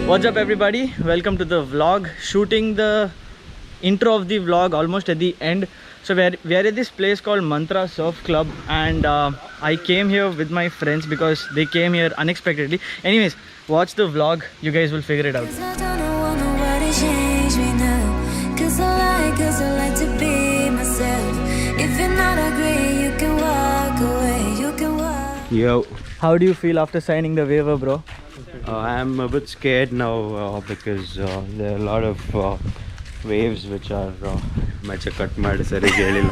What's up everybody, welcome to the vlog. Shooting the intro of the vlog almost at the end. So we are at this place called Mantra Surf Club, and I came here with my friends because they came here unexpectedly. Anyways, watch the vlog, you guys will figure it out. Yo, How do you feel after signing the waiver, bro? I'm a bit scared now because there are a lot of waves which are much cut mad sari helila.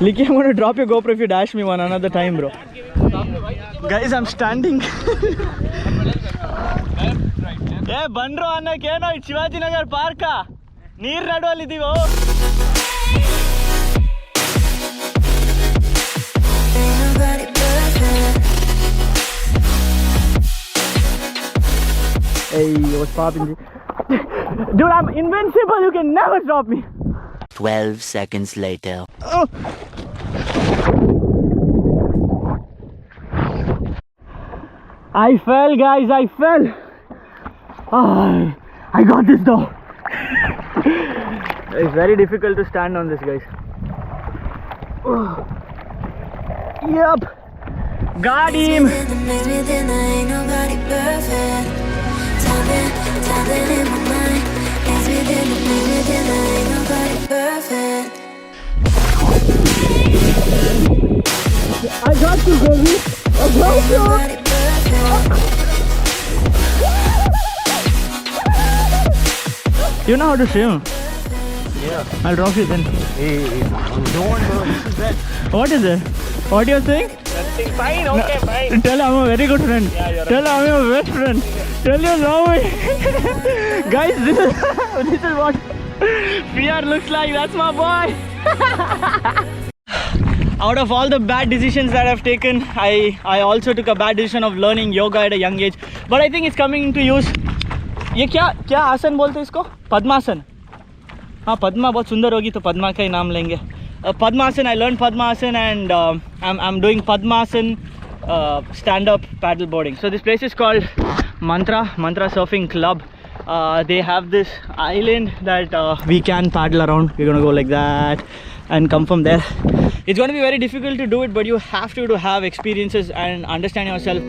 Licky, I'm gonna drop your GoPro if you dash me one another time, bro. Guys, I'm standing. ಏ ಬಂದ್ರು ಅನ್ನಕ್ಕೇನೋ ಇದು Shivajinagar park ನೀರ್ ನಡುವಲ್ಲಿದ್ದೀವೋ. Hey, what's poppin'? Dude, I'm invincible, you can never stop me. 12 seconds later. Oh. I fell, guys, I fell. Oh, I got this though. It's very difficult to stand on this, guys. Oh. Yep, got him. I got you, baby. I got you. You know how to swim? Yeah. I'll drop you then. Hey, don't bro, this is that. What is it? What you're saying? Nothing. Fine, okay, fine. Tell I'm a very good friend. Yeah, you're Tell I'm your best friend. Tell you love me. Guys, this is what PR looks like. That's my boy. Out of all the bad decisions that I've taken, I also took a bad decision of learning yoga at a young age. But I think it's coming into use. ये क्या आसन बोलते हैं इसको? पद्मासन. हाँ, पद्मा बहुत सुंदर होगी तो पद्मा का ही नाम लेंगे. Padmasan, I learned Padmasan, and I'm doing Padmasan stand-up paddle boarding. So this place is called Mantra Surfing Club. They have this island that we can paddle around. We're gonna go like that and come from there. It's gonna be very difficult to do it, but you have to have experiences and understand yourself.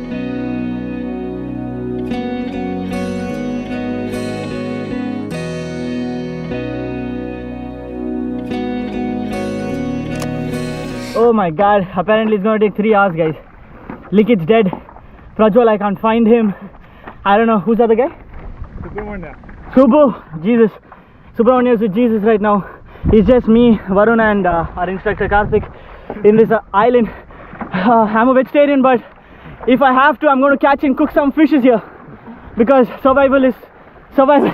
Oh my god, apparently it's gonna take 3 hours, guys. Likit's dead. Prajwal, I can't find him. I don't know, who's the other guy? Subbu, Jesus. Subramanya is with Jesus right now. It's just me, Varun, and our instructor Karthik in this island. I'm a vegetarian, but if I have to, I'm going to catch and cook some fishes here. Because survival is survival.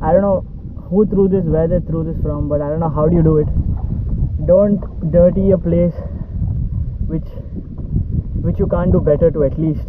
I don't know who threw this, where they threw this from, but I don't know how do you do it. Don't dirty a place which you can't do better to, at least.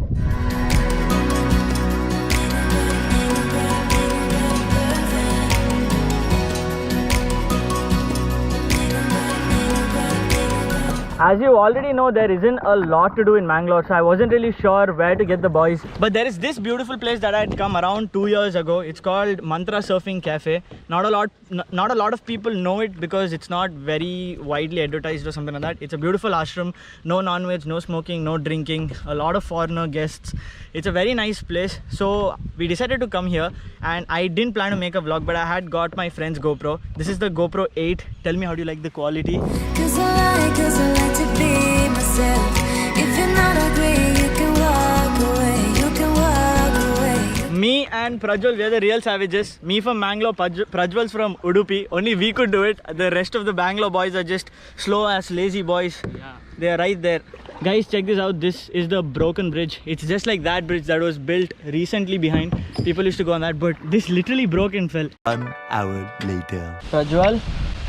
As you already know, there isn't a lot to do in Mangalore, so I wasn't really sure where to get the boys. But there is this beautiful place that I had come around 2 years ago. It's called Mantra Surfing Cafe. Not a lot of people know it because it's not very widely advertised or something like that. It's a beautiful ashram, no non-veg, no smoking, no drinking, a lot of foreigner guests. It's a very nice place. So we decided to come here, and I didn't plan to make a vlog, but I had got my friend's GoPro. This is the GoPro 8. Tell me, how do you like the quality? Cause I like to be myself. If you're not agree, you can walk away. You can walk away. Me and Prajwal, we are the real savages. Me from Mangalore, Prajwal's from Udupi. Only we could do it. The rest of the Bangalore boys are just slow as lazy boys. Yeah. They are right there. Guys, check this out. This is the broken bridge. It's just like that bridge that was built recently behind. People used to go on that, but this literally broke and fell. 1 hour later. Prajwal,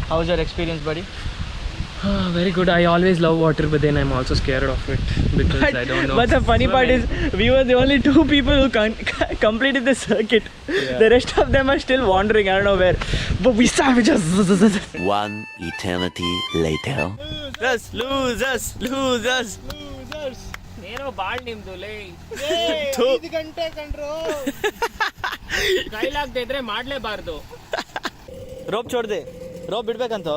how was your experience, buddy? Very good. I always love water, but then I'm also scared of it because I don't know. But the funny part is, we were the only 2 people who completed the circuit. The rest of them are still wandering. I don't know where. But we savages. 1 eternity later. Losers. ಏನೋ ಬಾಳ್ ನಿಮ್ದು ಲೇ ಥು. ಕೈಲಾಗದೆ ಇದ್ರೆ ಮಾಡ್ಲೇಬಾರ್ದು. Rope छोड़ दे. Rope ಬಿಡ್ಬೇಕಂತ.